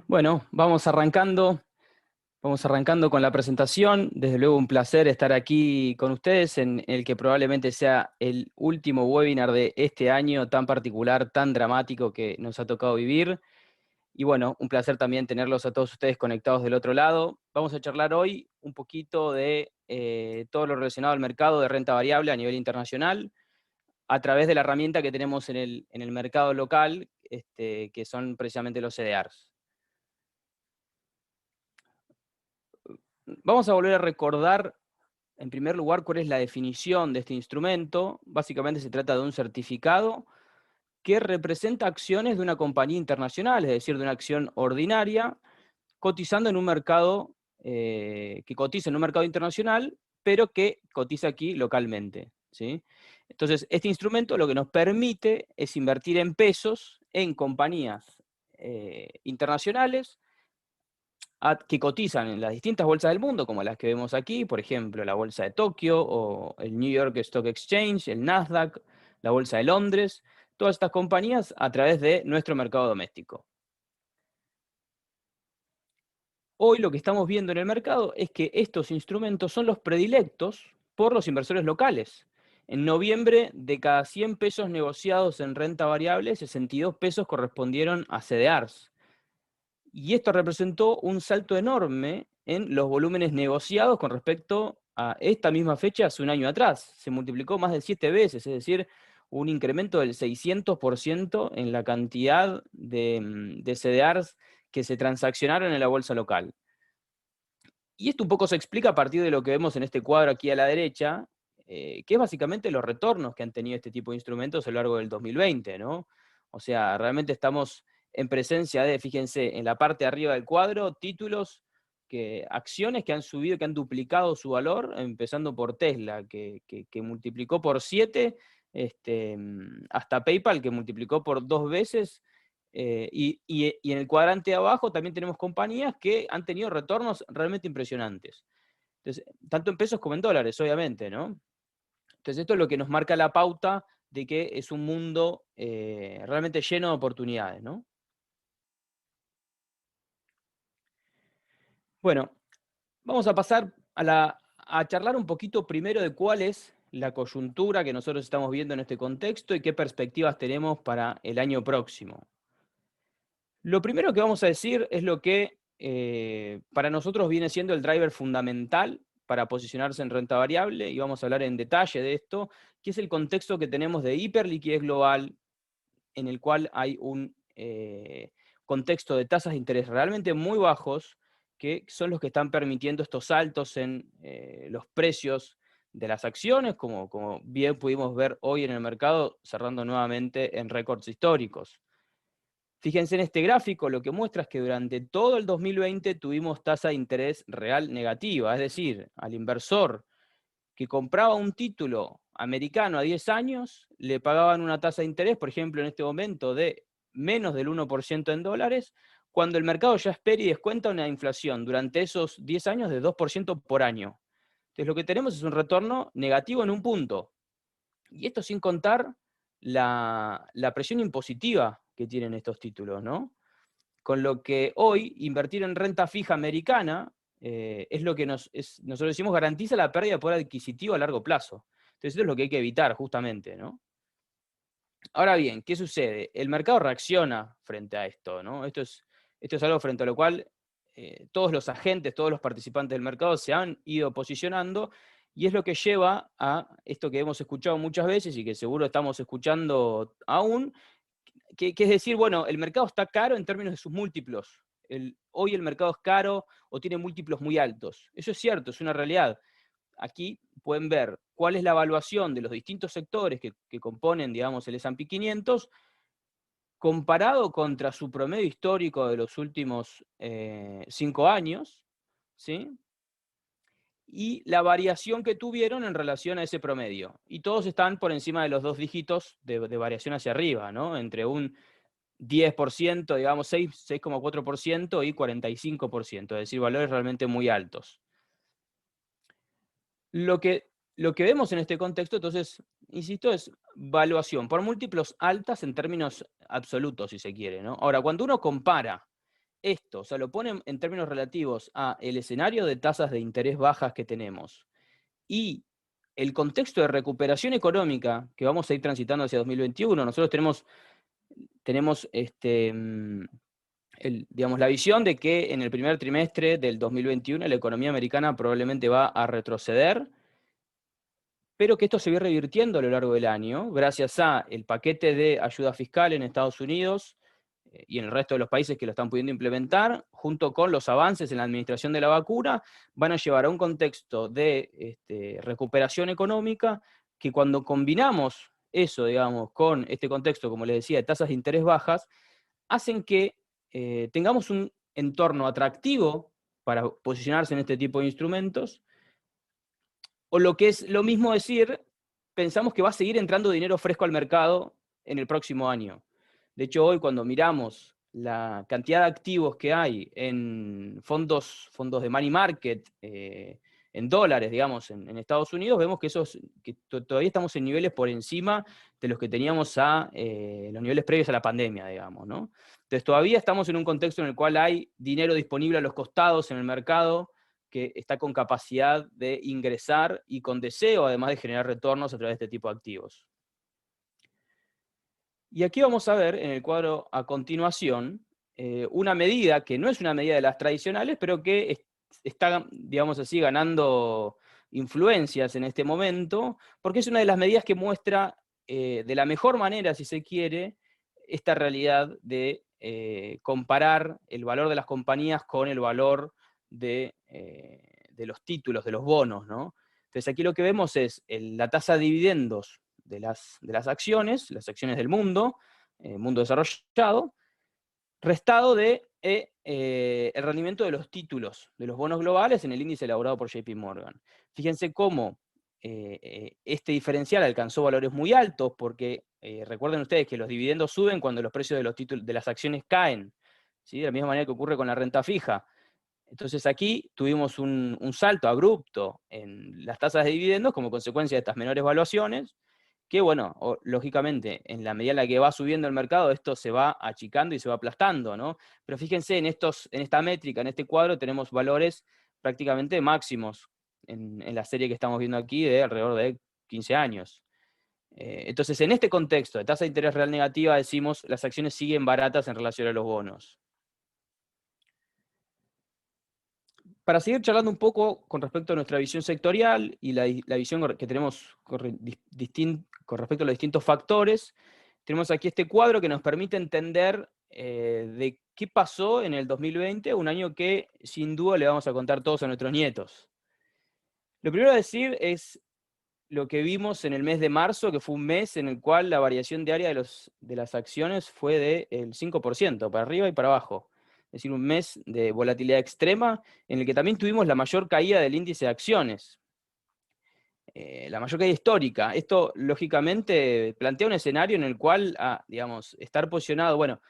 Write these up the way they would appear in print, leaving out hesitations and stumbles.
Bueno, vamos arrancando con la presentación. Desde luego un placer estar aquí con ustedes en el que probablemente sea el último webinar de este año tan particular, tan dramático que nos ha tocado vivir. Y bueno, un placer también tenerlos a todos ustedes conectados del otro lado. Vamos a charlar hoy un poquito de todo lo relacionado al mercado de renta variable a nivel internacional, a través de la herramienta que tenemos en el mercado local, que son precisamente los CDRs. Vamos a volver a recordar, en primer lugar, cuál es la definición de este instrumento. Básicamente se trata de un certificado que representa acciones de una compañía internacional, es decir, de una acción ordinaria, cotizando en un mercado, que cotiza en un mercado internacional, pero que cotiza aquí localmente, ¿sí? Entonces, este instrumento lo que nos permite es invertir en pesos en compañías internacionales que cotizan en las distintas bolsas del mundo, como las que vemos aquí, por ejemplo, la bolsa de Tokio o el New York Stock Exchange, el Nasdaq, la bolsa de Londres, todas estas compañías a través de nuestro mercado doméstico. Hoy lo que estamos viendo en el mercado es que estos instrumentos son los predilectos por los inversores locales. En noviembre, de cada 100 pesos negociados en renta variable, 62 pesos correspondieron a CDRs. Y esto representó un salto enorme en los volúmenes negociados con respecto a esta misma fecha hace un año atrás. Se multiplicó más de 7 veces, es decir, un incremento del 600% en la cantidad de CDRs que se transaccionaron en la bolsa local. Y esto un poco se explica a partir de lo que vemos en este cuadro aquí a la derecha, que es básicamente los retornos que han tenido este tipo de instrumentos a lo largo del 2020, ¿no? O sea, realmente estamos en presencia de, fíjense, en la parte de arriba del cuadro, títulos, acciones que han subido, que han duplicado su valor, empezando por Tesla, que multiplicó por 7, hasta PayPal, que multiplicó por 2 veces, y en el cuadrante de abajo también tenemos compañías que han tenido retornos realmente impresionantes. Entonces, tanto en pesos como en dólares, obviamente, ¿no? Entonces, esto es lo que nos marca la pauta de que es un mundo realmente lleno de oportunidades, ¿no? Bueno, vamos a pasar a charlar un poquito primero de cuál es la coyuntura que nosotros estamos viendo en este contexto y qué perspectivas tenemos para el año próximo. Lo primero que vamos a decir es lo que para nosotros viene siendo el driver fundamental para posicionarse en renta variable, y vamos a hablar en detalle de esto, que es el contexto que tenemos de hiperliquidez global, en el cual hay un contexto de tasas de interés realmente muy bajos, que son los que están permitiendo estos saltos en los precios de las acciones, como bien pudimos ver hoy en el mercado, cerrando nuevamente en récords históricos. Fíjense en este gráfico, lo que muestra es que durante todo el 2020 tuvimos tasa de interés real negativa, es decir, al inversor que compraba un título americano a 10 años, le pagaban una tasa de interés, por ejemplo, en este momento de menos del 1% en dólares, cuando el mercado ya espera y descuenta una inflación durante esos 10 años de 2% por año. Entonces lo que tenemos es un retorno negativo en un punto. Y esto sin contar la presión impositiva que tienen estos títulos, ¿no? Con lo que hoy invertir en renta fija americana es lo que nosotros decimos garantiza la pérdida de poder adquisitivo a largo plazo. Entonces eso es lo que hay que evitar justamente, ¿no? Ahora bien, ¿qué sucede? El mercado reacciona frente a esto, ¿no? Esto es algo frente a lo cual todos los agentes, todos los participantes del mercado se han ido posicionando, y es lo que lleva a esto que hemos escuchado muchas veces y que seguro estamos escuchando aún, que es decir, bueno, el mercado está caro en términos de sus múltiplos. Hoy el mercado es caro o tiene múltiplos muy altos. Eso es cierto, es una realidad. Aquí pueden ver cuál es la evaluación de los distintos sectores que componen, digamos, el S&P 500, comparado contra su promedio histórico de los últimos 5 años, ¿sí? Y la variación que tuvieron en relación a ese promedio. Y todos están por encima de los 2 dígitos de variación hacia arriba, ¿no? Entre un 10%, digamos 6,4% y 45%, es decir, valores realmente muy altos. Lo que, lo que vemos en este contexto, entonces, insisto, es valuación por múltiplos altas en términos absolutos, si se quiere, ¿no? Ahora, cuando uno compara esto, o sea, lo pone en términos relativos a el escenario de tasas de interés bajas que tenemos y el contexto de recuperación económica que vamos a ir transitando hacia 2021, nosotros tenemos digamos, la visión de que en el primer trimestre del 2021 la economía americana probablemente va a retroceder, pero que esto se va revirtiendo a lo largo del año, gracias a el paquete de ayuda fiscal en Estados Unidos y en el resto de los países que lo están pudiendo implementar, junto con los avances en la administración de la vacuna, van a llevar a un contexto de recuperación económica que cuando combinamos eso, digamos, con este contexto, como les decía, de tasas de interés bajas, hacen que tengamos un entorno atractivo para posicionarse en este tipo de instrumentos, o lo que es lo mismo decir, pensamos que va a seguir entrando dinero fresco al mercado en el próximo año. De hecho, hoy cuando miramos la cantidad de activos que hay en fondos de money market, en dólares, digamos, en Estados Unidos, vemos que todavía estamos en niveles por encima de los que teníamos los niveles previos a la pandemia, digamos, ¿no? Entonces todavía estamos en un contexto en el cual hay dinero disponible a los costados en el mercado, que está con capacidad de ingresar y con deseo, además de generar retornos a través de este tipo de activos. Y aquí vamos a ver, en el cuadro a continuación, una medida que no es una medida de las tradicionales, pero que está, digamos así, ganando influencias en este momento, porque es una de las medidas que muestra de la mejor manera, si se quiere, esta realidad de comparar el valor de las compañías con el valor de los títulos, de los bonos, ¿no? Entonces aquí lo que vemos es la tasa de dividendos de las acciones del mundo desarrollado, restado de el rendimiento de los títulos, de los bonos globales en el índice elaborado por JP Morgan. Fíjense cómo este diferencial alcanzó valores muy altos, porque recuerden ustedes que los dividendos suben cuando los precios de los títulos de las acciones caen, ¿sí? De la misma manera que ocurre con la renta fija. Entonces aquí tuvimos un salto abrupto en las tasas de dividendos como consecuencia de estas menores valuaciones, que bueno, lógicamente, en la medida en la que va subiendo el mercado, esto se va achicando y se va aplastando, ¿no? Pero fíjense, en esta métrica, en este cuadro, tenemos valores prácticamente máximos en la serie que estamos viendo aquí de alrededor de 15 años. Entonces, en este contexto de tasa de interés real negativa, decimos, las acciones siguen baratas en relación a los bonos. Para seguir charlando un poco con respecto a nuestra visión sectorial y la visión que tenemos con respecto a los distintos factores, tenemos aquí este cuadro que nos permite entender de qué pasó en el 2020, un año que sin duda le vamos a contar todos a nuestros nietos. Lo primero a decir es lo que vimos en el mes de marzo, que fue un mes en el cual la variación diaria de las acciones fue del 5%, para arriba y para abajo. Es decir, un mes de volatilidad extrema en el que también tuvimos la mayor caída del índice de acciones. La mayor caída histórica. Esto, lógicamente, plantea un escenario en el cual, digamos, estar posicionado, bueno,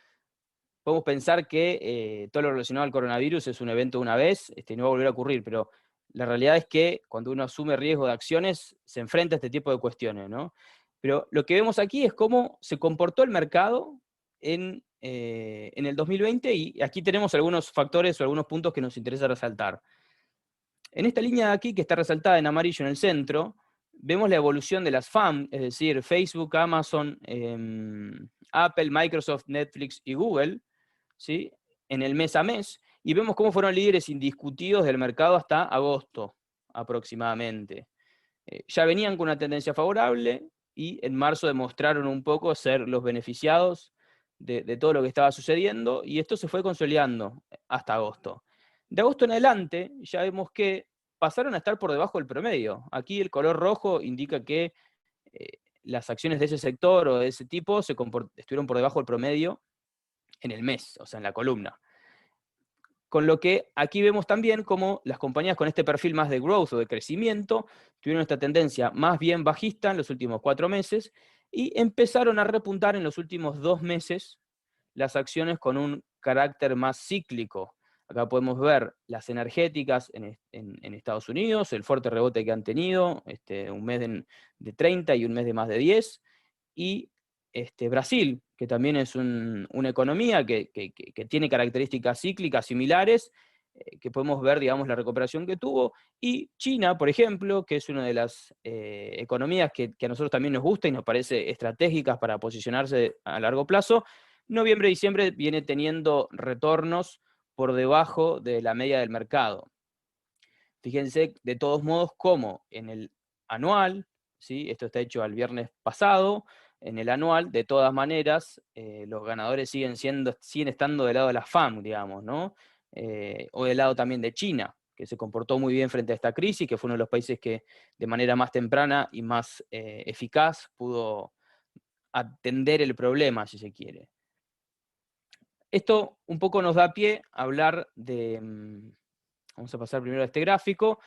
podemos pensar que todo lo relacionado al coronavirus es un evento una vez, no va a volver a ocurrir, pero la realidad es que cuando uno asume riesgo de acciones, se enfrenta a este tipo de cuestiones, ¿no? Pero lo que vemos aquí es cómo se comportó el mercado en el 2020, y aquí tenemos algunos factores o algunos puntos que nos interesa resaltar. En esta línea de aquí, que está resaltada en amarillo en el centro, vemos la evolución de las FAM, es decir, Facebook, Amazon, Apple, Microsoft, Netflix y Google, ¿sí? En el mes a mes, y vemos cómo fueron líderes indiscutidos del mercado hasta agosto aproximadamente. Ya venían con una tendencia favorable y en marzo demostraron un poco ser los beneficiados de todo lo que estaba sucediendo, y esto se fue consolidando hasta agosto. De agosto en adelante ya vemos que pasaron a estar por debajo del promedio. Aquí el color rojo indica que las acciones de ese sector o de ese tipo estuvieron por debajo del promedio en el mes, o sea, en la columna. Con lo que aquí vemos también cómo las compañías con este perfil más de growth o de crecimiento tuvieron esta tendencia más bien bajista en los últimos 4 meses y empezaron a repuntar en los últimos 2 meses las acciones con un carácter más cíclico. Acá podemos ver las energéticas en Estados Unidos, el fuerte rebote que han tenido, un mes de 30 y un mes de más de 10, y Brasil, que también es una economía que tiene características cíclicas similares, que podemos ver, digamos, la recuperación que tuvo, y China, por ejemplo, que es una de las economías que a nosotros también nos gusta y nos parece estratégicas para posicionarse a largo plazo. Noviembre y diciembre viene teniendo retornos por debajo de la media del mercado. Fíjense de todos modos cómo en el anual, ¿sí? Esto está hecho al viernes pasado, en el anual, de todas maneras, los ganadores siguen estando del lado de la FAM, digamos, ¿no? O del lado también de China, que se comportó muy bien frente a esta crisis, que fue uno de los países que de manera más temprana y más eficaz pudo atender el problema, si se quiere. Esto un poco nos da pie a hablar de, vamos a pasar primero a este gráfico,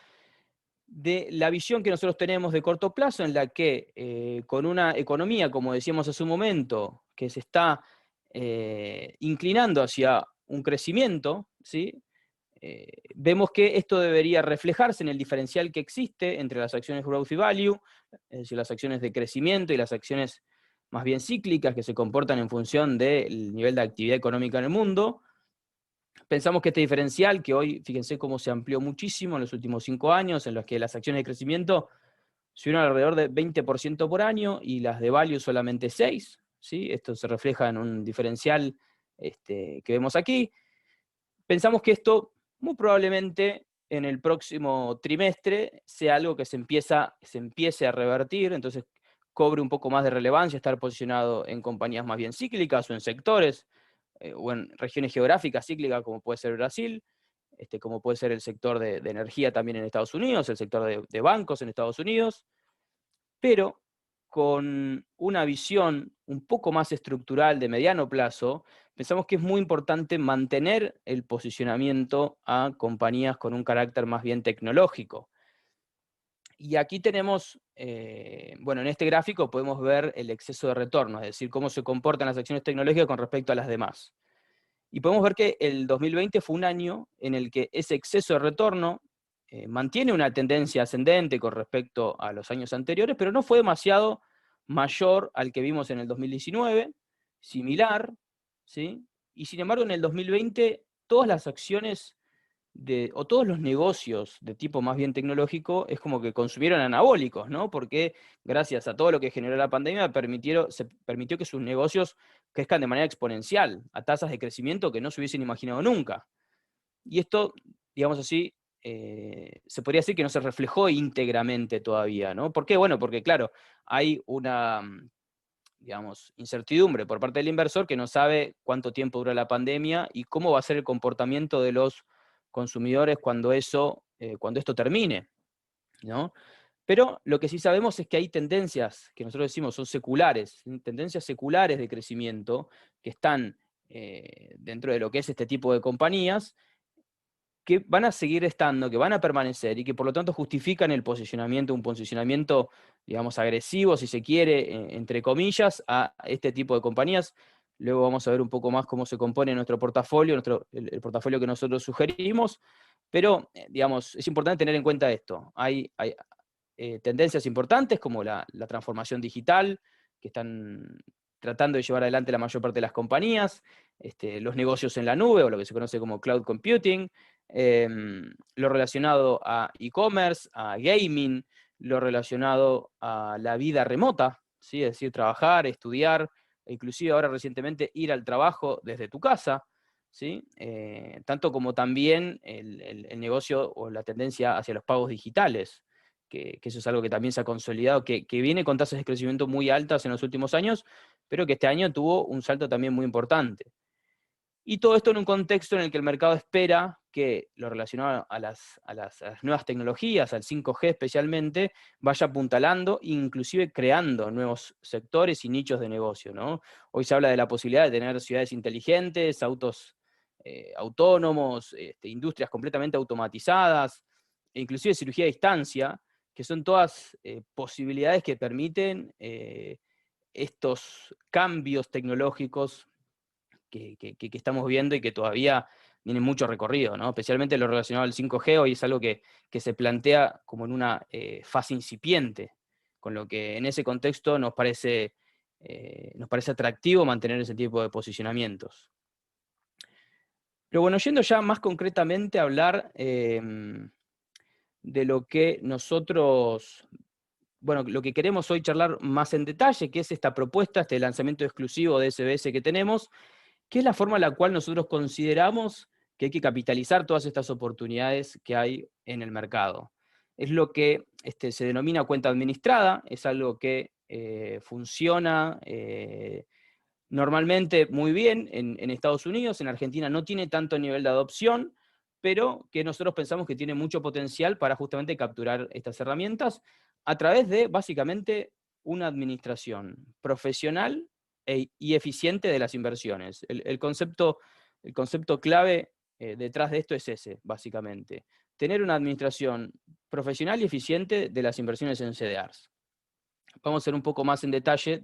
de la visión que nosotros tenemos de corto plazo, en la que con una economía, como decíamos hace un momento, que se está inclinando hacia un crecimiento, ¿sí? Vemos que esto debería reflejarse en el diferencial que existe entre las acciones growth y value, es decir, las acciones de crecimiento y las acciones más bien cíclicas que se comportan en función del nivel de actividad económica en el mundo. Pensamos que este diferencial, que hoy, fíjense cómo se amplió muchísimo en los últimos 5 años, en los que las acciones de crecimiento subieron alrededor de 20% por año y las de value solamente 6%, ¿sí? Esto se refleja en un diferencial que vemos aquí. Pensamos que esto muy probablemente en el próximo trimestre sea algo que se empiece a revertir, entonces cobre un poco más de relevancia estar posicionado en compañías más bien cíclicas o en sectores o en regiones geográficas cíclicas como puede ser Brasil, como puede ser el sector de energía también en Estados Unidos, el sector de bancos en Estados Unidos, pero con una visión un poco más estructural de mediano plazo, pensamos que es muy importante mantener el posicionamiento a compañías con un carácter más bien tecnológico. Y aquí tenemos, bueno, en este gráfico podemos ver el exceso de retorno, es decir, cómo se comportan las acciones tecnológicas con respecto a las demás. Y podemos ver que el 2020 fue un año en el que ese exceso de retorno mantiene una tendencia ascendente con respecto a los años anteriores, pero no fue demasiado mayor al que vimos en el 2019, similar, ¿sí? Y sin embargo en el 2020 todas las acciones o todos los negocios de tipo más bien tecnológico es como que consumieron anabólicos, ¿no? Porque gracias a todo lo que generó la pandemia se permitió que sus negocios crezcan de manera exponencial, a tasas de crecimiento que no se hubiesen imaginado nunca. Y esto, digamos así, se podría decir que no se reflejó íntegramente todavía, ¿no? ¿Por qué? Bueno, porque claro, hay una, digamos, incertidumbre por parte del inversor que no sabe cuánto tiempo dura la pandemia y cómo va a ser el comportamiento de los consumidores cuando esto termine, ¿no? Pero lo que sí sabemos es que hay tendencias que nosotros decimos son seculares, tendencias seculares de crecimiento que están dentro de lo que es este tipo de compañías, que van a seguir estando, que van a permanecer y que por lo tanto justifican el posicionamiento, un posicionamiento, digamos, agresivo, si se quiere, entre comillas, a este tipo de compañías. Luego vamos a ver un poco más cómo se compone nuestro portafolio, el portafolio que nosotros sugerimos, pero, digamos, es importante tener en cuenta esto. Hay tendencias importantes como la transformación digital, que están tratando de llevar adelante la mayor parte de las compañías, los negocios en la nube, o lo que se conoce como cloud computing, lo relacionado a e-commerce, a gaming, lo relacionado a la vida remota, ¿sí? Es decir, trabajar, estudiar, e inclusive ahora recientemente ir al trabajo desde tu casa, ¿sí? Tanto como también el negocio o la tendencia hacia los pagos digitales, que eso es algo que también se ha consolidado, que viene con tasas de crecimiento muy altas en los últimos años, pero que este año tuvo un salto también muy importante. Y todo esto en un contexto en el que el mercado espera que lo relacionado a las nuevas tecnologías, al 5G especialmente, vaya apuntalando, inclusive creando nuevos sectores y nichos de negocio, ¿no? Hoy se habla de la posibilidad de tener ciudades inteligentes, autos autónomos, industrias completamente automatizadas, e inclusive cirugía a distancia, que son todas posibilidades que permiten estos cambios tecnológicos que estamos viendo y que todavía tienen mucho recorrido, ¿no? Especialmente lo relacionado al 5G, hoy es algo que se plantea como en una fase incipiente, con lo que en ese contexto nos parece nos parece atractivo mantener ese tipo de posicionamientos. Pero bueno, yendo ya más concretamente a hablar de lo que nosotros, bueno, lo que queremos hoy charlar más en detalle, que es esta propuesta, este lanzamiento exclusivo de SBS que tenemos, que es la forma en la cual nosotros consideramos que hay que capitalizar todas estas oportunidades que hay en el mercado. Es lo que se denomina cuenta administrada, es algo que funciona normalmente muy bien en Estados Unidos, en Argentina no tiene tanto nivel de adopción, pero que nosotros pensamos que tiene mucho potencial para justamente capturar estas herramientas a través de básicamente una administración profesional y eficiente de las inversiones. El concepto clave detrás de esto es ese, básicamente. Tener una administración profesional y eficiente de las inversiones en CDRs. Vamos a ver un poco más en detalle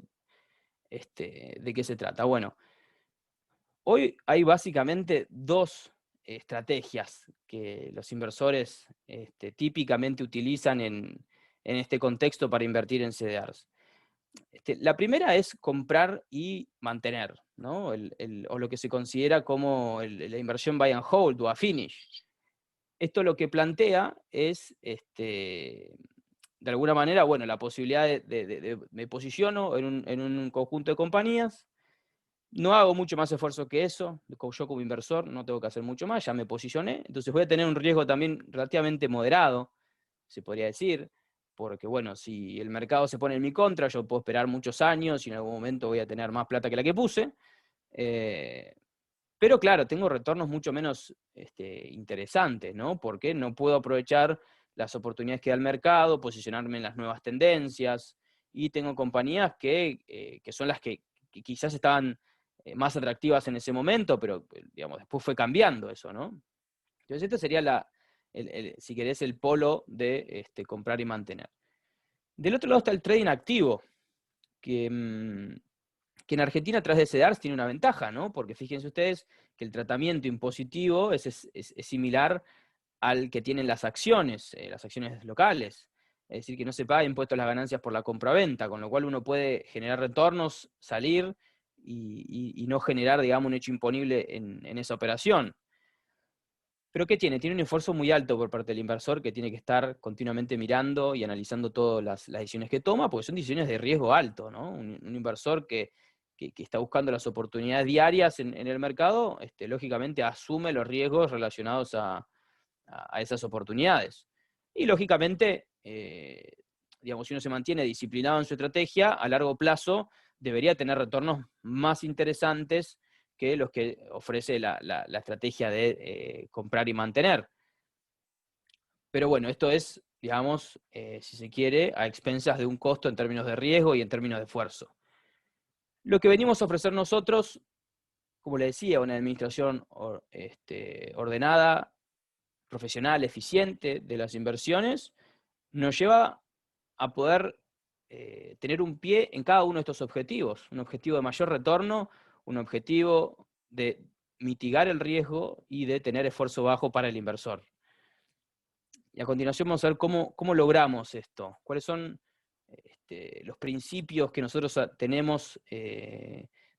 de qué se trata. Bueno, hoy hay básicamente dos estrategias que los inversores típicamente utilizan en este contexto para invertir en CDRs. La primera es comprar y mantener, ¿no? O lo que se considera como la inversión buy and hold o a finish. Esto lo que plantea es, de alguna manera, bueno, la posibilidad me posiciono en un conjunto de compañías, no hago mucho más esfuerzo que eso, yo como inversor no tengo que hacer mucho más, ya me posicioné, entonces voy a tener un riesgo también relativamente moderado, se podría decir, porque bueno, si el mercado se pone en mi contra, yo puedo esperar muchos años y en algún momento voy a tener más plata que la que puse, pero claro, tengo retornos mucho menos interesantes, ¿no? Porque no puedo aprovechar las oportunidades que da el mercado, posicionarme en las nuevas tendencias, y tengo compañías que son las que quizás estaban más atractivas en ese momento, pero digamos, después fue cambiando eso, ¿no? Entonces este sería si querés, el polo de comprar y mantener. Del otro lado está el trading activo, que en Argentina, tras de CEDARS, tiene una ventaja, ¿no? Porque fíjense ustedes que el tratamiento impositivo es similar al que tienen las acciones locales. Es decir, que no se paga impuesto a las ganancias por la compraventa, con lo cual uno puede generar retornos, salir y no generar, digamos, un hecho imponible en esa operación. ¿Pero qué tiene? Tiene un esfuerzo muy alto por parte del inversor que tiene que estar continuamente mirando y analizando todas las decisiones que toma, porque son decisiones de riesgo alto, ¿no? Un inversor que está buscando las oportunidades diarias en el mercado, lógicamente asume los riesgos relacionados a esas oportunidades. Y lógicamente, digamos, si uno se mantiene disciplinado en su estrategia, a largo plazo debería tener retornos más interesantes que los que ofrece la estrategia de comprar y mantener. Pero bueno, esto es, digamos, si se quiere, a expensas de un costo en términos de riesgo y en términos de esfuerzo. Lo que venimos a ofrecer nosotros, como le decía, una administración ordenada, profesional, eficiente de las inversiones, nos lleva a poder tener un pie en cada uno de estos objetivos. Un objetivo de mayor retorno, un objetivo de mitigar el riesgo y de tener esfuerzo bajo para el inversor. Y a continuación vamos a ver cómo logramos esto, cuáles son los principios que nosotros tenemos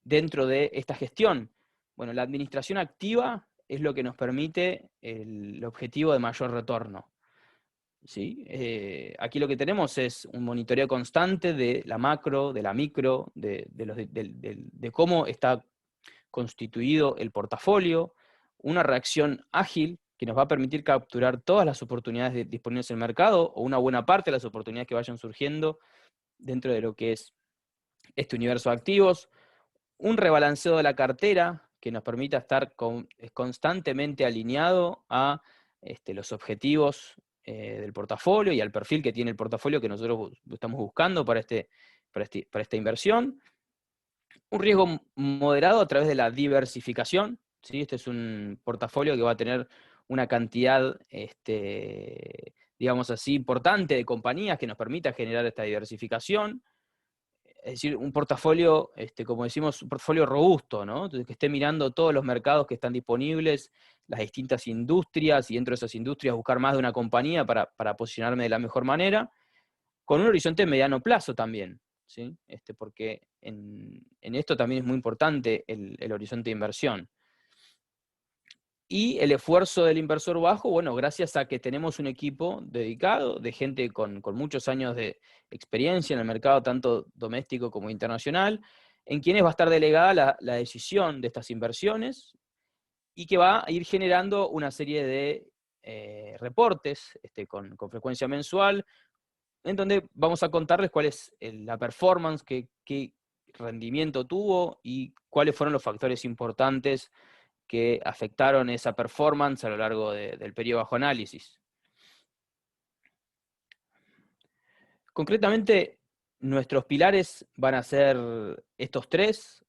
dentro de esta gestión. Bueno, la administración activa es lo que nos permite el objetivo de mayor retorno. ¿Sí? Aquí lo que tenemos es un monitoreo constante de la macro, de la micro, de cómo está constituido el portafolio, una reacción ágil que nos va a permitir capturar todas las oportunidades disponibles en el mercado, o una buena parte de las oportunidades que vayan surgiendo dentro de lo que es este universo de activos, un rebalanceo de la cartera que nos permita estar constantemente alineado a los objetivos del portafolio y al perfil que tiene el portafolio que nosotros estamos buscando para esta inversión. Un riesgo moderado a través de la diversificación, ¿sí? Este es un portafolio que va a tener una cantidad, digamos así, importante de compañías que nos permita generar esta diversificación. Es decir, un portafolio, como decimos, un portafolio robusto, ¿no? Entonces, que esté mirando todos los mercados que están disponibles, las distintas industrias, y dentro de esas industrias buscar más de una compañía para posicionarme de la mejor manera, con un horizonte de mediano plazo también. ¿sí? Porque en esto también es muy importante el horizonte de inversión. Y el esfuerzo del inversor bajo, bueno, gracias a que tenemos un equipo dedicado de gente con muchos años de experiencia en el mercado, tanto doméstico como internacional, en quienes va a estar delegada la decisión de estas inversiones y que va a ir generando una serie de reportes con frecuencia mensual, en donde vamos a contarles cuál es la performance, qué rendimiento tuvo y cuáles fueron los factores importantes que afectaron esa performance a lo largo del periodo bajo análisis. Concretamente, nuestros pilares van a ser estos tres.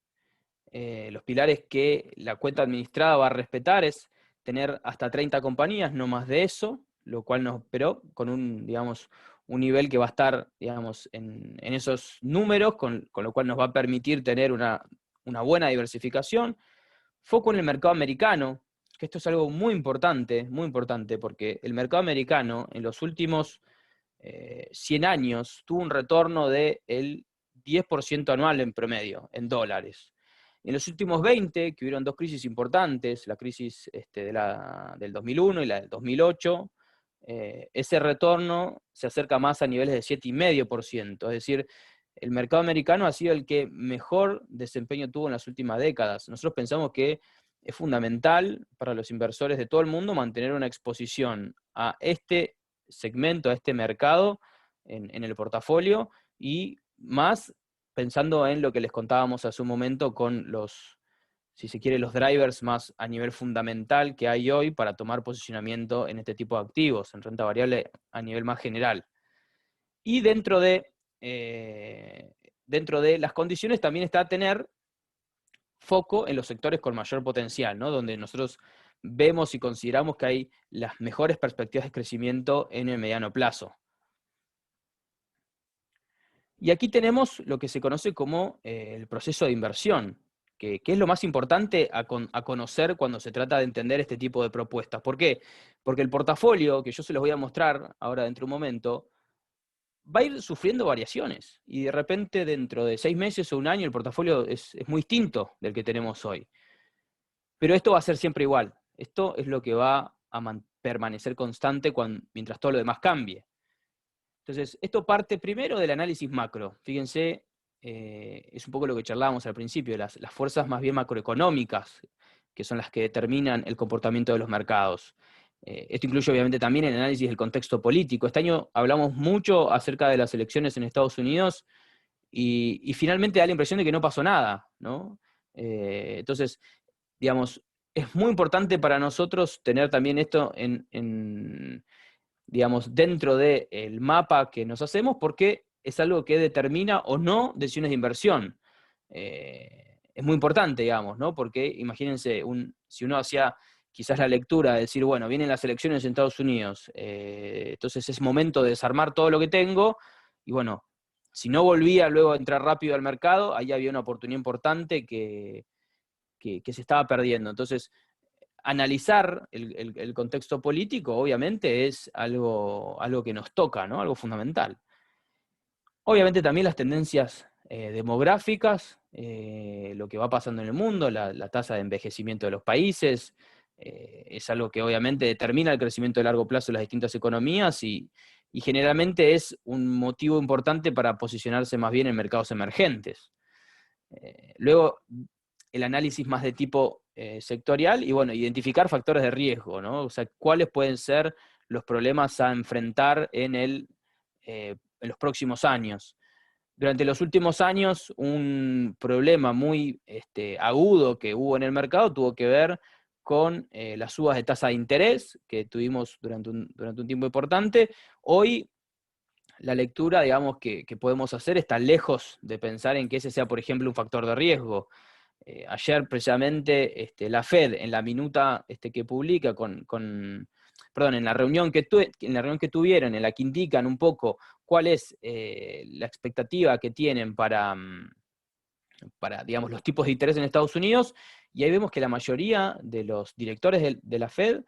Los pilares que la cuenta administrada va a respetar es tener hasta 30 compañías, no más de eso, lo cual pero con un, digamos, un nivel que va a estar, digamos, en esos números, con lo cual nos va a permitir tener una buena diversificación. Foco en el mercado americano, que esto es algo muy importante, porque el mercado americano en los últimos 100 años tuvo un retorno del 10% anual en promedio, en dólares. En los últimos 20, que hubieron dos crisis importantes, la crisis del 2001 y la del 2008, ese retorno se acerca más a niveles de 7,5%. Es decir, el mercado americano ha sido el que mejor desempeño tuvo en las últimas décadas. Nosotros pensamos que es fundamental para los inversores de todo el mundo mantener una exposición a este segmento, a este mercado en el portafolio, y más pensando en lo que les contábamos hace un momento con los, si se quiere, los drivers más a nivel fundamental que hay hoy para tomar posicionamiento en este tipo de activos, en renta variable a nivel más general. Y dentro de las condiciones también está tener foco en los sectores con mayor potencial, ¿no? Donde nosotros vemos y consideramos que hay las mejores perspectivas de crecimiento en el mediano plazo. Y aquí tenemos lo que se conoce como el proceso de inversión, que es lo más importante a conocer cuando se trata de entender este tipo de propuestas. ¿Por qué? Porque el portafolio, que yo se los voy a mostrar ahora dentro de un momento, va a ir sufriendo variaciones. Y de repente, dentro de 6 meses o un año, el portafolio es muy distinto del que tenemos hoy. Pero esto va a ser siempre igual. Esto es lo que va a permanecer constante mientras todo lo demás cambie. Entonces, esto parte primero del análisis macro. Fíjense, es un poco lo que charlábamos al principio, las fuerzas más bien macroeconómicas, que son las que determinan el comportamiento de los mercados. Esto incluye obviamente también el análisis del contexto político. Este año hablamos mucho acerca de las elecciones en Estados Unidos y finalmente da la impresión de que no pasó nada, ¿no? Entonces, digamos, es muy importante para nosotros tener también esto digamos, dentro del mapa que nos hacemos, porque es algo que determina o no decisiones de inversión. Es muy importante, digamos, ¿no? Porque imagínense, si uno hacía quizás la lectura de decir, bueno, vienen las elecciones en Estados Unidos, entonces es momento de desarmar todo lo que tengo, y bueno, si no volvía luego a entrar rápido al mercado, ahí había una oportunidad importante que se estaba perdiendo. Entonces, analizar el contexto político, obviamente, es algo que nos toca, ¿no? Algo fundamental. Obviamente también las tendencias demográficas, lo que va pasando en el mundo, la tasa de envejecimiento de los países, es algo que obviamente determina el crecimiento a largo plazo de las distintas economías y generalmente es un motivo importante para posicionarse más bien en mercados emergentes. Luego, el análisis más de tipo sectorial y, bueno, identificar factores de riesgo, ¿no? O sea, cuáles pueden ser los problemas a enfrentar en los próximos años. Durante los últimos años, un problema muy agudo que hubo en el mercado tuvo que ver con las subas de tasa de interés que tuvimos durante un tiempo importante. Hoy, la lectura, digamos, que podemos hacer está lejos de pensar en que ese sea, por ejemplo, un factor de riesgo. Ayer, precisamente, la Fed, en la minuta que publica perdón, en la reunión que tuvieron, en la que indican un poco cuál es la expectativa que tienen para, digamos, los tipos de interés en Estados Unidos, y ahí vemos que la mayoría de los directores de la Fed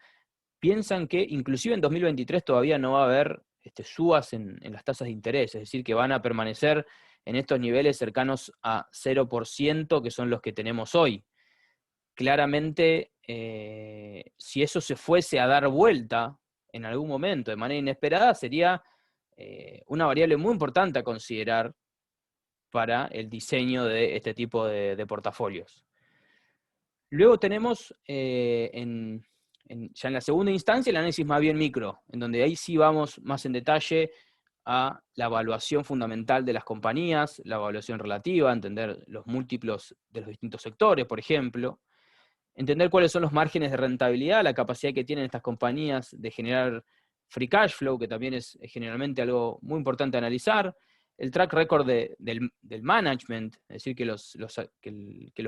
piensan que inclusive en 2023 todavía no va a haber subas en las tasas de interés, es decir, que van a permanecer en estos niveles cercanos a 0%, que son los que tenemos hoy. Claramente, si eso se fuese a dar vuelta en algún momento de manera inesperada, sería una variable muy importante a considerar para el diseño de este tipo de portafolios. Luego tenemos ya en la segunda instancia el análisis más bien micro, en donde ahí sí vamos más en detalle a la evaluación fundamental de las compañías, la evaluación relativa, entender los múltiplos de los distintos sectores, por ejemplo, entender cuáles son los márgenes de rentabilidad, la capacidad que tienen estas compañías de generar free cash flow, que también es generalmente algo muy importante a analizar, el track record del management, es decir, que los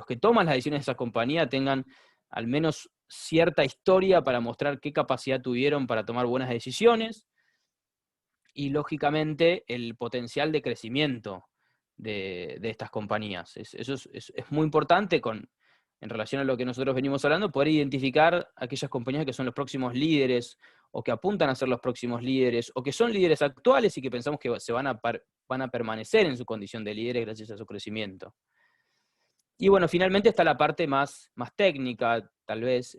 que toman las decisiones de esa compañía tengan al menos cierta historia para mostrar qué capacidad tuvieron para tomar buenas decisiones, y lógicamente el potencial de crecimiento de estas compañías. Eso es muy importante en relación a lo que nosotros venimos hablando, poder identificar aquellas compañías que son los próximos líderes, o que apuntan a ser los próximos líderes, o que son líderes actuales y que pensamos que van a permanecer en su condición de líderes gracias a su crecimiento. Y bueno, finalmente está la parte más técnica, tal vez,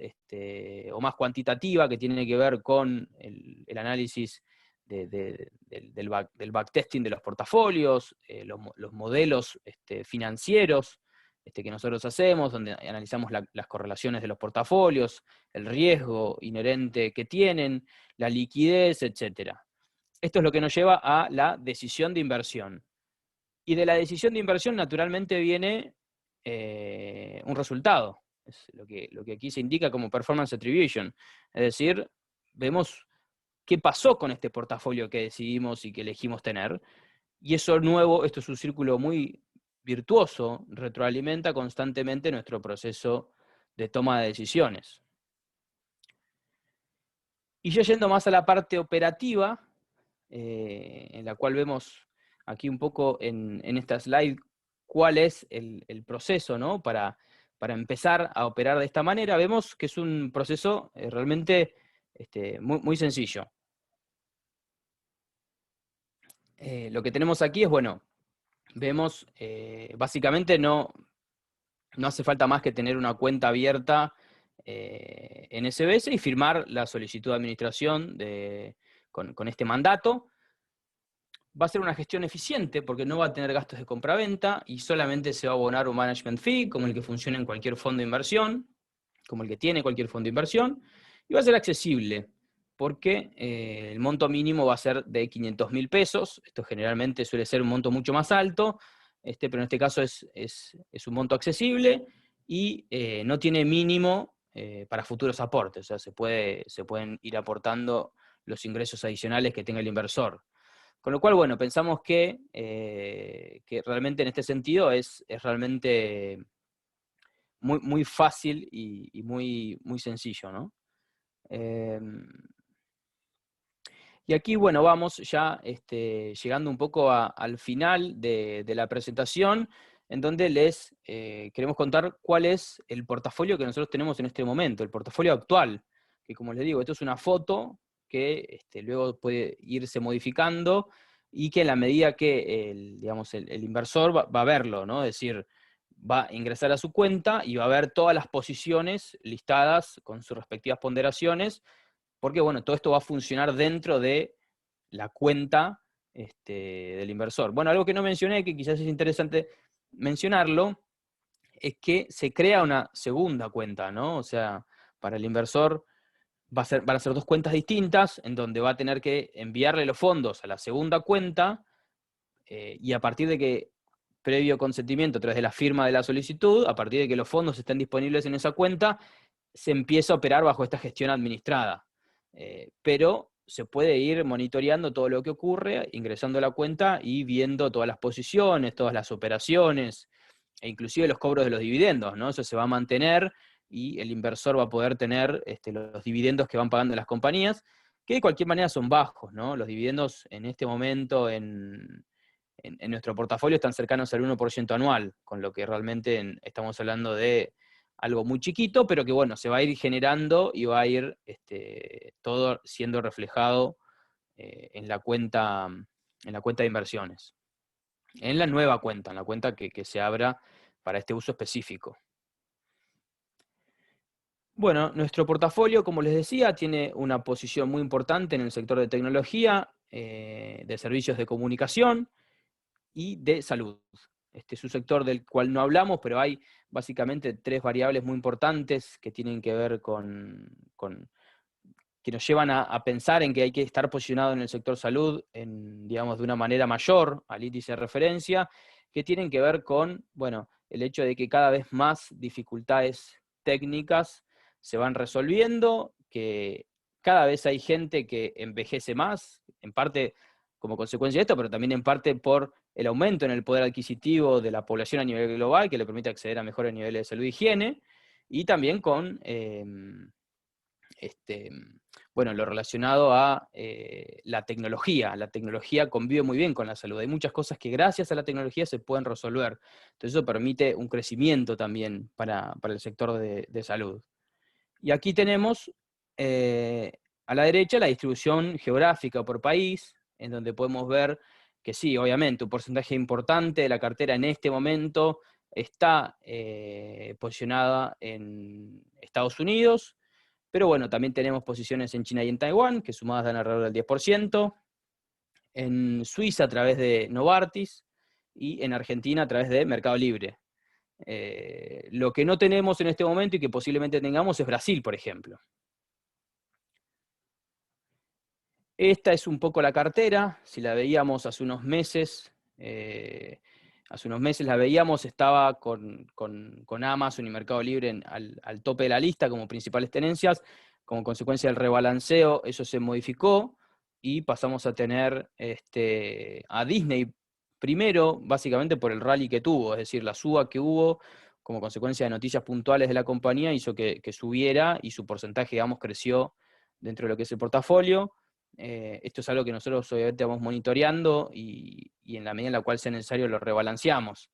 o más cuantitativa, que tiene que ver con el análisis del backtesting de los portafolios, los modelos financieros que nosotros hacemos, donde analizamos las correlaciones de los portafolios, el riesgo inherente que tienen, la liquidez, etc. Esto es lo que nos lleva a la decisión de inversión. Y de la decisión de inversión naturalmente viene un resultado. Es lo que aquí se indica como performance attribution. Es decir, vemos qué pasó con este portafolio que decidimos y que elegimos tener. Y eso nuevo, esto es un círculo muy virtuoso, retroalimenta constantemente nuestro proceso de toma de decisiones. Y ya yendo más a la parte operativa, en la cual vemos aquí un poco en esta slide cuál es el proceso, ¿no? Para empezar a operar de esta manera, vemos que es un proceso realmente muy sencillo. Lo que tenemos aquí es, bueno, vemos, básicamente no hace falta más que tener una cuenta abierta en SBS y firmar la solicitud de administración con este mandato. Va a ser una gestión eficiente porque no va a tener gastos de compraventa y solamente se va a abonar un management fee, como el que funciona en cualquier fondo de inversión, como el que tiene cualquier fondo de inversión, y va a ser accesible porque el monto mínimo va a ser de 500.000 pesos. Esto generalmente suele ser un monto mucho más alto, pero en este caso es un monto accesible y no tiene mínimo para futuros aportes. O sea, se pueden ir aportando los ingresos adicionales que tenga el inversor. Con lo cual, bueno, pensamos que realmente en este sentido es realmente muy fácil y muy sencillo, ¿no? Y aquí, bueno, vamos ya llegando un poco al final de la presentación, en donde les queremos contar cuál es el portafolio que nosotros tenemos en este momento, el portafolio actual, que como les digo, esto es una foto que luego puede irse modificando y que en la medida que el inversor va a verlo, ¿no? Es decir, va a ingresar a su cuenta y va a ver todas las posiciones listadas con sus respectivas ponderaciones, porque bueno, todo esto va a funcionar dentro de la cuenta del inversor. Bueno, algo que no mencioné, que quizás es interesante mencionarlo, es que se crea una segunda cuenta, ¿no? O sea, para el inversor van a ser dos cuentas distintas, en donde va a tener que enviarle los fondos a la segunda cuenta, y a partir de que, previo consentimiento, a través de la firma de la solicitud, a partir de que los fondos estén disponibles en esa cuenta, se empieza a operar bajo esta gestión administrada. Pero se puede ir monitoreando todo lo que ocurre, ingresando a la cuenta y viendo todas las posiciones, todas las operaciones, e inclusive los cobros de los dividendos, ¿no? Eso se va a mantener y el inversor va a poder tener los dividendos que van pagando las compañías, que de cualquier manera son bajos, ¿no? Los dividendos en este momento en nuestro portafolio están cercanos al 1% anual, con lo que realmente estamos hablando de algo muy chiquito, pero que bueno, se va a ir generando y va a ir todo siendo reflejado en la cuenta de inversiones. en la nueva cuenta, en la cuenta que se abra para este uso específico. Bueno, nuestro portafolio, como les decía, tiene una posición muy importante en el sector de tecnología, de servicios de comunicación y de salud. Este es un sector del cual no hablamos, pero hay básicamente tres variables muy importantes que tienen que ver que nos llevan a pensar en que hay que estar posicionado en el sector salud, digamos, de una manera mayor al índice de referencia, que tienen que ver con, bueno, el hecho de que cada vez más dificultades técnicas se van resolviendo, que cada vez hay gente que envejece más, en parte como consecuencia de esto, pero también en parte por el aumento en el poder adquisitivo de la población a nivel global, que le permite acceder a mejores niveles de salud e higiene, y también con bueno, lo relacionado a la tecnología. La tecnología convive muy bien con la salud. Hay muchas cosas que gracias a la tecnología se pueden resolver. Entonces eso permite un crecimiento también para el sector de salud. Y aquí tenemos a la derecha la distribución geográfica por país, en donde podemos ver que sí, obviamente, un porcentaje importante de la cartera en este momento está posicionada en Estados Unidos, pero bueno, también tenemos posiciones en China y en Taiwán, que sumadas dan alrededor del 10%, en Suiza a través de Novartis, y en Argentina a través de Mercado Libre. Lo que no tenemos en este momento y que posiblemente tengamos es Brasil, por ejemplo. Esta es un poco la cartera, si la veíamos hace unos meses la veíamos, estaba con Amazon y Mercado Libre al tope de la lista como principales tenencias. Como consecuencia del rebalanceo, eso se modificó y pasamos a tener a Disney primero, básicamente por el rally que tuvo, es decir, la suba que hubo como consecuencia de noticias puntuales de la compañía hizo que subiera y su porcentaje, digamos, creció dentro de lo que es el portafolio. Esto es algo que nosotros obviamente vamos monitoreando y en la medida en la cual sea necesario lo rebalanceamos.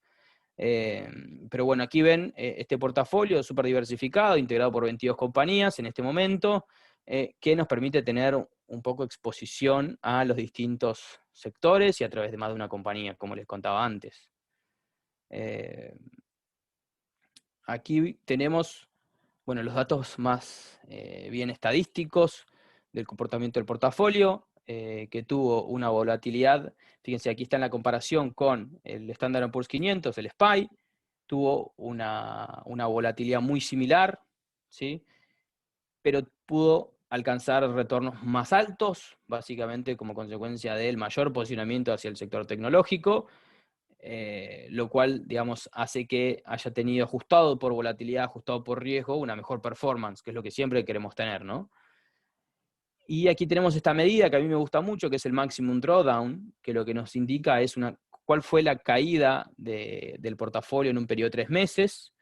Pero bueno, aquí ven este portafolio súper diversificado, integrado por 22 compañías en este momento, que nos permite tener un poco de exposición a los distintos sectores y a través de más de una compañía, como les contaba antes. Aquí tenemos, bueno, los datos más bien estadísticos del comportamiento del portafolio, que tuvo una volatilidad. Fíjense, aquí está en la comparación con el Standard & Poor's 500, el SPY, tuvo una volatilidad muy similar, ¿sí? Pero pudo alcanzar retornos más altos, básicamente como consecuencia del mayor posicionamiento hacia el sector tecnológico, lo cual, digamos, hace que haya tenido ajustado por volatilidad, ajustado por riesgo, una mejor performance, que es lo que siempre queremos tener, ¿no? Y aquí tenemos esta medida que a mí me gusta mucho, que es el Maximum Drawdown, que lo que nos indica es cuál fue la caída del portafolio en un periodo de 3 meses,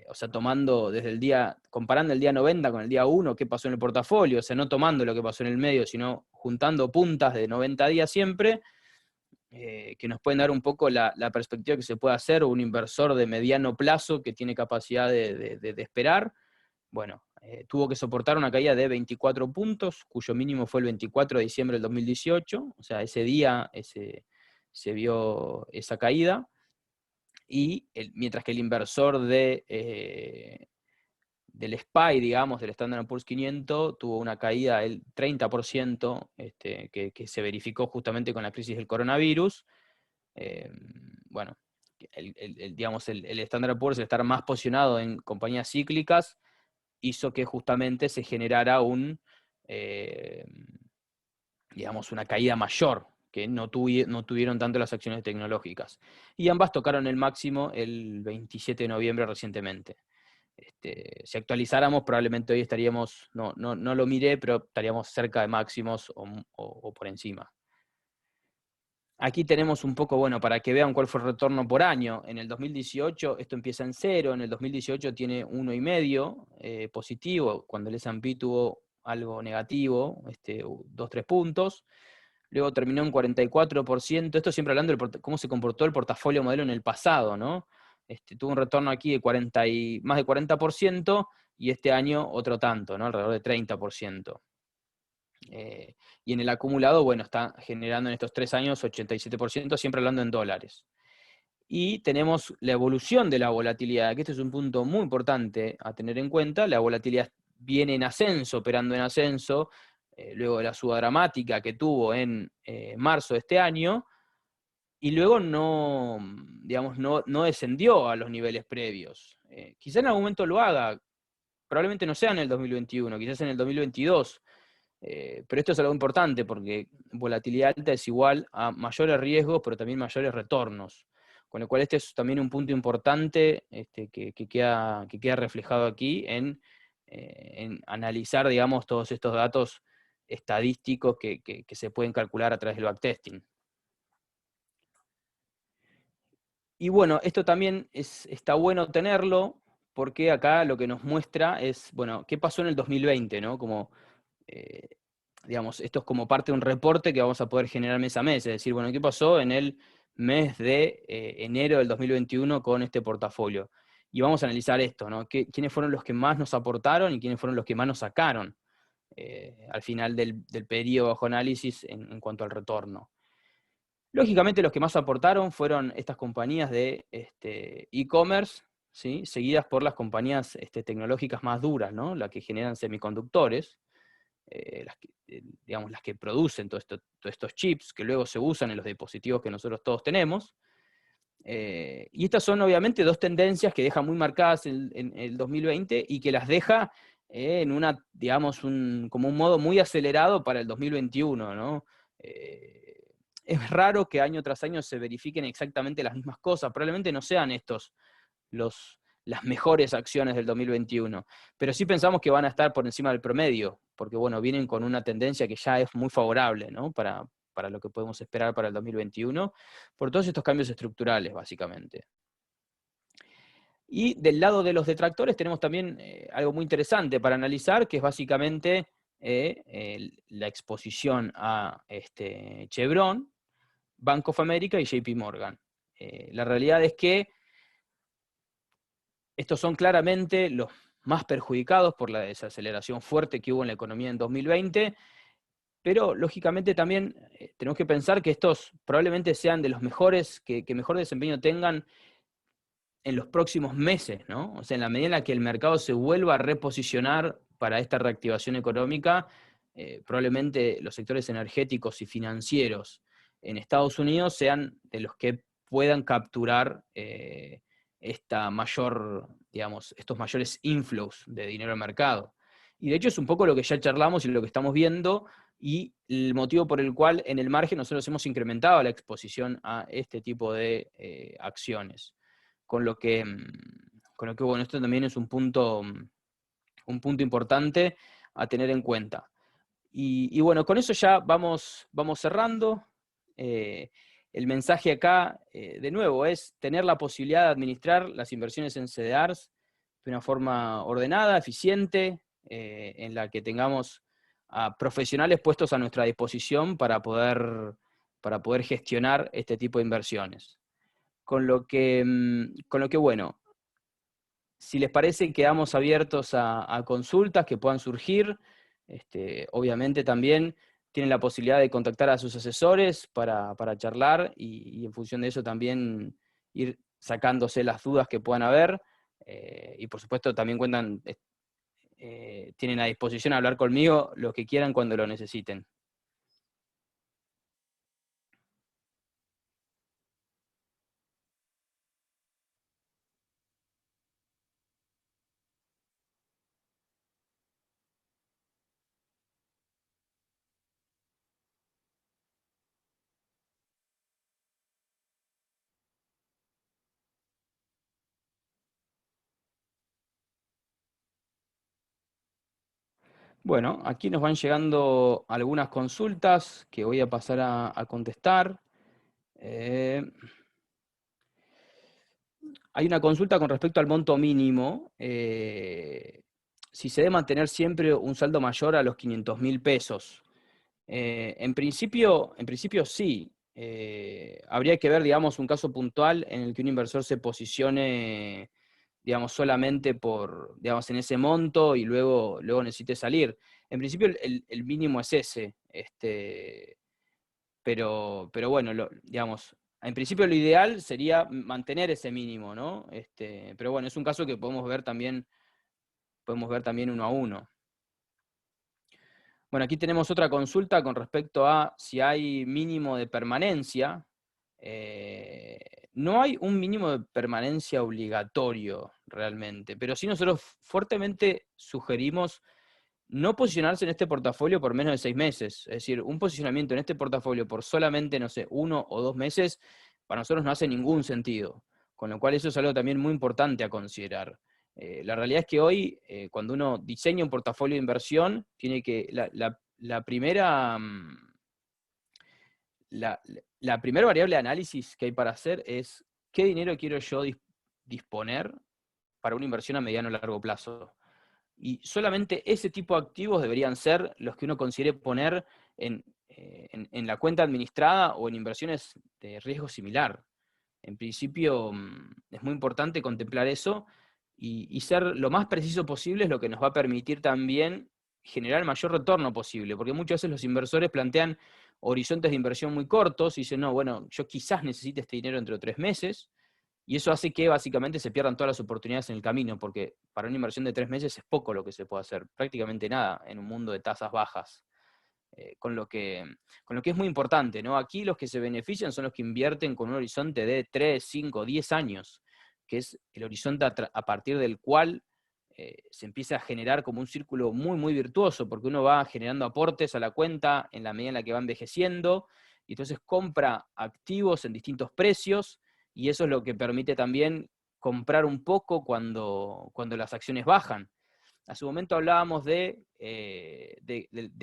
o sea, comparando el día 90 con el día 1, qué pasó en el portafolio, o sea, no tomando lo que pasó en el medio, sino juntando puntas de 90 días siempre, que nos pueden dar un poco la perspectiva que se puede hacer un inversor de mediano plazo que tiene capacidad de esperar. Bueno, tuvo que soportar una caída de 24 puntos, cuyo mínimo fue el 24 de diciembre del 2018, o sea, ese día se vio esa caída, y mientras que el inversor del SPY, digamos, del Standard & Poor's 500, tuvo una caída del 30%, que se verificó justamente con la crisis del coronavirus. Bueno, digamos, el Standard & Poor's, el estar más posicionado en compañías cíclicas, hizo que justamente se generara digamos, una caída mayor, que no tuvieron tanto las acciones tecnológicas. Y ambas tocaron el máximo el 27 de noviembre recientemente. Si actualizáramos, probablemente hoy estaríamos, no lo miré, pero estaríamos cerca de máximos o por encima. Aquí tenemos un poco, bueno, para que vean cuál fue el retorno por año. En el 2018 esto empieza en 0, en el 2018 tiene 1,5 positivo, cuando el S&P tuvo algo negativo, 2-3 puntos. Luego terminó en 44%. Esto siempre hablando de cómo se comportó el portafolio modelo en el pasado, ¿no? Tuvo un retorno aquí de más de 40%, y este año otro tanto, ¿no? Alrededor de 30%. Y en el acumulado, bueno, está generando en estos 3 años 87%, siempre hablando en dólares. Y tenemos la evolución de la volatilidad, que este es un punto muy importante a tener en cuenta. La volatilidad viene en ascenso, operando en ascenso, luego de la suba dramática que tuvo en marzo de este año, y luego no, digamos, no descendió a los niveles previos. Quizá en algún momento lo haga, probablemente no sea en el 2021, quizás en el 2022, pero esto es algo importante porque volatilidad alta es igual a mayores riesgos, pero también mayores retornos. Con lo cual este es también un punto importante que queda reflejado aquí en analizar, digamos, todos estos datos estadísticos que se pueden calcular a través del backtesting. Y bueno, esto también está bueno tenerlo, porque acá lo que nos muestra es, bueno, qué pasó en el 2020, ¿no? Como, digamos, esto es como parte de un reporte que vamos a poder generar mes a mes, es decir, bueno, qué pasó en el mes de enero del 2021 con este portafolio. Y vamos a analizar esto, ¿no? ¿Quiénes fueron los que más nos aportaron y quiénes fueron los que más nos sacaron al final del periodo bajo análisis en cuanto al retorno? Lógicamente los que más aportaron fueron estas compañías de e-commerce, ¿sí? Seguidas por las compañías tecnológicas más duras, ¿no? Las que generan semiconductores, digamos, las que producen todos estos chips que luego se usan en los dispositivos que nosotros todos tenemos. Y estas son obviamente dos tendencias que dejan muy marcadas en el 2020 y que las deja en una, digamos, como un modo muy acelerado para el 2021, ¿no? Es raro que año tras año se verifiquen exactamente las mismas cosas, probablemente no sean estos las mejores acciones del 2021, pero sí pensamos que van a estar por encima del promedio, porque bueno, vienen con una tendencia que ya es muy favorable, ¿no? Para lo que podemos esperar para el 2021, por todos estos cambios estructurales, básicamente. Y del lado de los detractores tenemos también algo muy interesante para analizar, que es básicamente la exposición a Chevron, Bank of America y JP Morgan. La realidad es que estos son claramente los más perjudicados por la desaceleración fuerte que hubo en la economía en 2020, pero lógicamente también tenemos que pensar que estos probablemente sean de los mejores, que mejor desempeño tengan en los próximos meses, ¿no? O sea, en la medida en la que el mercado se vuelva a reposicionar para esta reactivación económica, probablemente los sectores energéticos y financieros en Estados Unidos sean de los que puedan capturar esta mayor, digamos, estos mayores inflows de dinero al mercado. Y de hecho es un poco lo que ya charlamos y lo que estamos viendo, y el motivo por el cual en el margen nosotros hemos incrementado la exposición a este tipo de acciones. Con lo que, bueno, esto también es un punto importante a tener en cuenta. Y bueno, con eso ya vamos cerrando. El mensaje acá, de nuevo, es tener la posibilidad de administrar las inversiones en CDRs de una forma ordenada, eficiente, en la que tengamos a profesionales puestos a nuestra disposición para poder gestionar este tipo de inversiones. Con lo que, bueno, si les parece, quedamos abiertos a consultas que puedan surgir. Obviamente también tienen la posibilidad de contactar a sus asesores para charlar y en función de eso también ir sacándose las dudas que puedan haber. Y por supuesto también tienen a disposición a hablar conmigo los que quieran cuando lo necesiten. Bueno, aquí nos van llegando algunas consultas que voy a pasar a contestar. Hay una consulta con respecto al monto mínimo. Si se debe mantener siempre un saldo mayor a los 500.000 pesos. En principio sí. Habría que ver, digamos, un caso puntual en el que un inversor se posicione digamos, solamente digamos, en ese monto y luego necesite salir. En principio el mínimo es ese, pero bueno, digamos, en principio lo ideal sería mantener ese mínimo, ¿no? Pero bueno, es un caso que podemos ver también uno a uno. Bueno, aquí tenemos otra consulta con respecto a si hay mínimo de permanencia. No hay un mínimo de permanencia obligatorio realmente, pero sí nosotros fuertemente sugerimos no posicionarse en este portafolio por menos de 6 meses. Es decir, un posicionamiento en este portafolio por solamente, no sé, 1 o 2 meses, para nosotros no hace ningún sentido. Con lo cual eso es algo también muy importante a considerar. La realidad es que hoy, cuando uno diseña un portafolio de inversión, tiene que, la primera, la primera variable de análisis que hay para hacer es qué dinero quiero yo disponer para una inversión a mediano o largo plazo. Y solamente ese tipo de activos deberían ser los que uno considere poner en la cuenta administrada o en inversiones de riesgo similar. En principio, es muy importante contemplar eso y ser lo más preciso posible es lo que nos va a permitir también generar el mayor retorno posible, porque muchas veces los inversores plantean horizontes de inversión muy cortos y dicen, no, bueno, yo quizás necesite este dinero dentro de 3 meses, y eso hace que básicamente se pierdan todas las oportunidades en el camino, porque para una inversión de 3 meses es poco lo que se puede hacer, prácticamente nada en un mundo de tasas bajas. Con lo que es muy importante, ¿no? Aquí los que se benefician son los que invierten con un horizonte de 3, 5, 10 años, que es el horizonte a partir del cual se empieza a generar como un círculo muy, muy virtuoso, porque uno va generando aportes a la cuenta en la medida en la que va envejeciendo, y entonces compra activos en distintos precios, y eso es lo que permite también comprar un poco cuando las acciones bajan. A su momento hablábamos de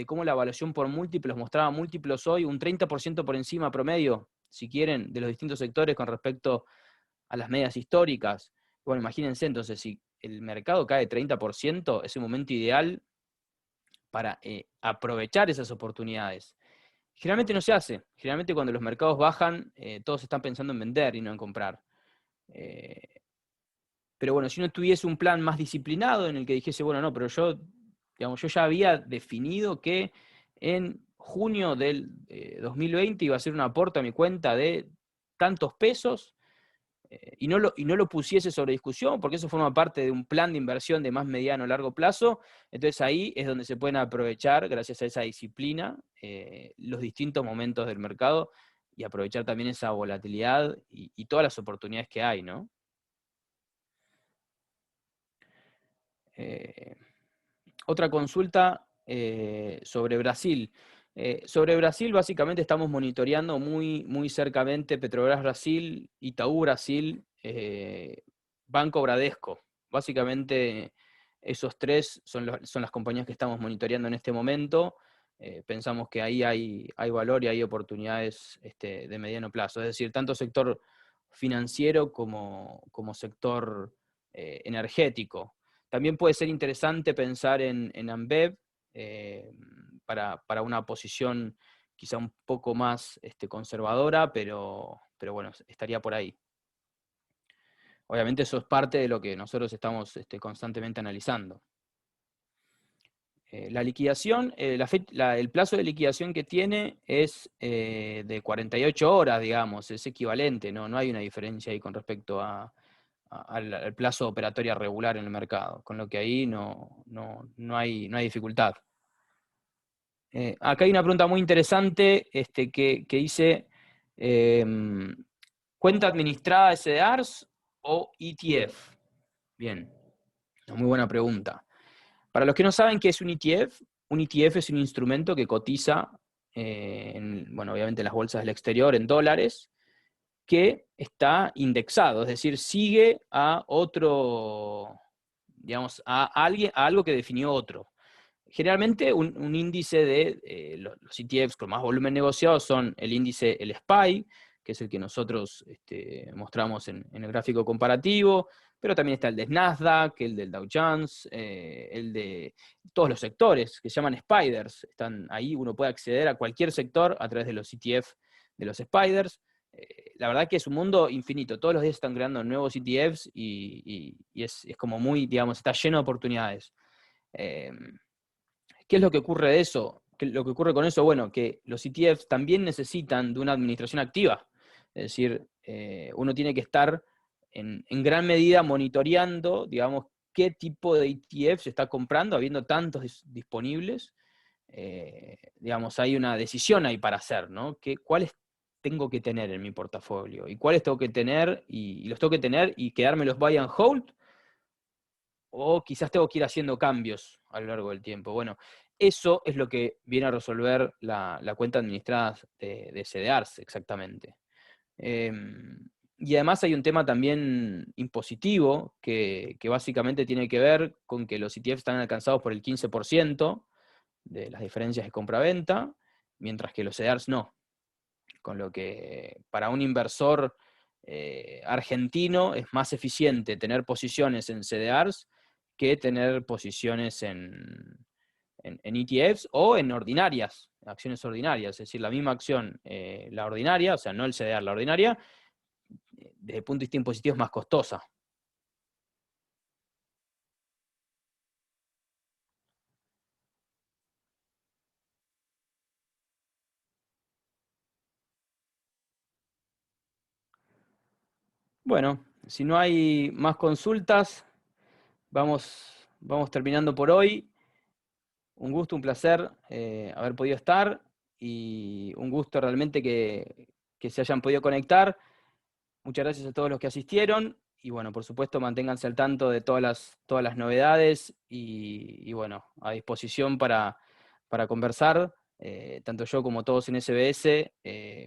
cómo la evaluación por múltiplos mostraba múltiplos hoy un 30% por encima promedio, si quieren, de los distintos sectores con respecto a las medias históricas. Bueno, imagínense entonces, si el mercado cae 30%, es un momento ideal para aprovechar esas oportunidades. Generalmente no se hace. Generalmente cuando los mercados bajan, todos están pensando en vender y no en comprar. Pero bueno, si uno tuviese un plan más disciplinado en el que dijese, bueno, no, pero yo, digamos, yo ya había definido que en junio del 2020 iba a hacer un aporte a mi cuenta de tantos pesos, y no lo pusiese sobre discusión, porque eso forma parte de un plan de inversión de más mediano o largo plazo, entonces ahí es donde se pueden aprovechar, gracias a esa disciplina, los distintos momentos del mercado y aprovechar también esa volatilidad y todas las oportunidades que hay, ¿no? Otra consulta sobre Brasil. Sobre Brasil, básicamente estamos monitoreando muy, muy cercamente Petrobras Brasil, Itaú Brasil, Banco Bradesco. Básicamente esos tres son las compañías que estamos monitoreando en este momento. Pensamos que ahí hay valor y hay oportunidades de mediano plazo. Es decir, tanto sector financiero como sector energético. También puede ser interesante pensar en Ambev para una posición quizá un poco más conservadora, pero bueno, estaría por ahí. Obviamente eso es parte de lo que nosotros estamos constantemente analizando. La liquidación, el plazo de liquidación que tiene es de 48 horas, digamos, es equivalente, no hay una diferencia ahí con respecto al plazo operatorio regular en el mercado, con lo que ahí no hay dificultad. Acá hay una pregunta muy interesante que dice, ¿cuenta administrada SDRs o ETF? Bien, una muy buena pregunta. Para los que no saben qué es un ETF es un instrumento que cotiza, bueno, obviamente en las bolsas del exterior en dólares, que está indexado, es decir, sigue a otro, digamos, a algo que definió otro. Generalmente un índice de los ETFs con más volumen negociado son el índice, el SPY, que es el que nosotros mostramos en el gráfico comparativo, pero también está el de Nasdaq, el del Dow Jones, el de todos los sectores que se llaman Spiders. Están ahí, uno puede acceder a cualquier sector a través de los ETF de los Spiders. la verdad que es un mundo infinito. Todos los días están creando nuevos ETFs y es como muy, digamos, está lleno de oportunidades. Eh, ¿Qué es lo que ocurre de eso? Lo que ocurre con eso? Bueno, que los ETFs también necesitan de una administración activa. Es decir, uno tiene que estar en gran medida monitoreando, digamos, qué tipo de ETF se está comprando, habiendo tantos disponibles. Digamos, hay una decisión ahí para hacer, ¿no? ¿Cuáles tengo que tener en mi portafolio? ¿Y cuáles tengo que tener? Y los tengo que tener y quedarme los buy and hold, o quizás tengo que ir haciendo cambios a lo largo del tiempo. Bueno, eso es lo que viene a resolver la cuenta administrada de CDRs, exactamente. Y además hay un tema también impositivo que básicamente tiene que ver con que los ETFs están alcanzados por el 15% de las diferencias de compra-venta, mientras que los CDRs no. Con lo que para un inversor argentino es más eficiente tener posiciones en CDRs que tener posiciones en ETFs o en ordinarias, acciones ordinarias. Es decir, la misma acción, la ordinaria, o sea, no el CDR, la ordinaria, desde el punto de vista impositivo es más costosa. Bueno, si no hay más consultas, vamos terminando por hoy. Un gusto, un placer haber podido estar y un gusto realmente que se hayan podido conectar. Muchas gracias a todos los que asistieron y bueno, por supuesto, manténganse al tanto de todas las novedades y bueno, a disposición para conversar, tanto yo como todos en SBS,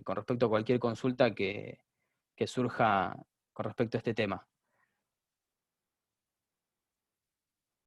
con respecto a cualquier consulta que surja con respecto a este tema.